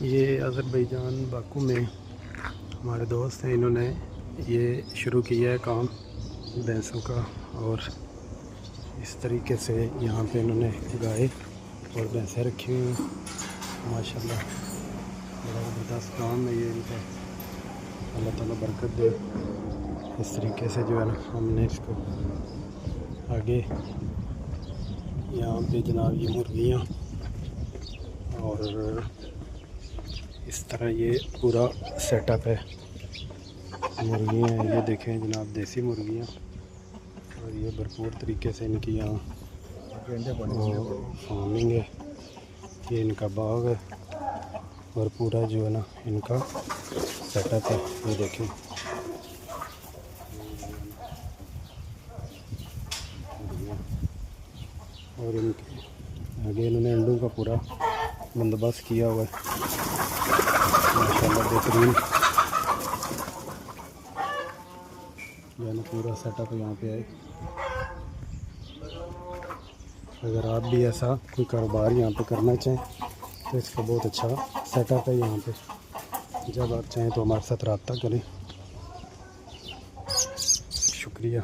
ये Azerbaijan Baku में हमारे दोस्त हैं, इन्होंने ये शुरू किया है काम भैंसों का। और इस तरीके से यहाँ पे इन्होंने गाय और भैंसें रखी हुई हैं। माशाल्लाह बड़ा ज़बरदस्त काम है ये इनका। अल्लाह ताला बरकत दे। इस तरीके से जो है ना हमने इसको आगे यहाँ पे जनाब ये मुर्गियाँ और इस तरह ये पूरा सेटअप है। मुर्गियाँ हैं, ये देखें जनाब देसी मुर्गियाँ, और ये भरपूर तरीके से इनकी यहाँ फार्मिंग है। ये इनका बाग है और पूरा जो है ना इनका सेटअप है। ये देखें और इनके आगे इन्होंने अंडों का पूरा बंदोबस्त किया हुआ है। माशाल्लाह बेहतरीन यानी पूरा सेटअप यहाँ पे है। अगर आप भी ऐसा कोई कारोबार यहाँ पे करना चाहें तो इसका बहुत अच्छा सेटअप है यहाँ पे। जब आप चाहें तो हमारे साथ रब्ता करें। शुक्रिया।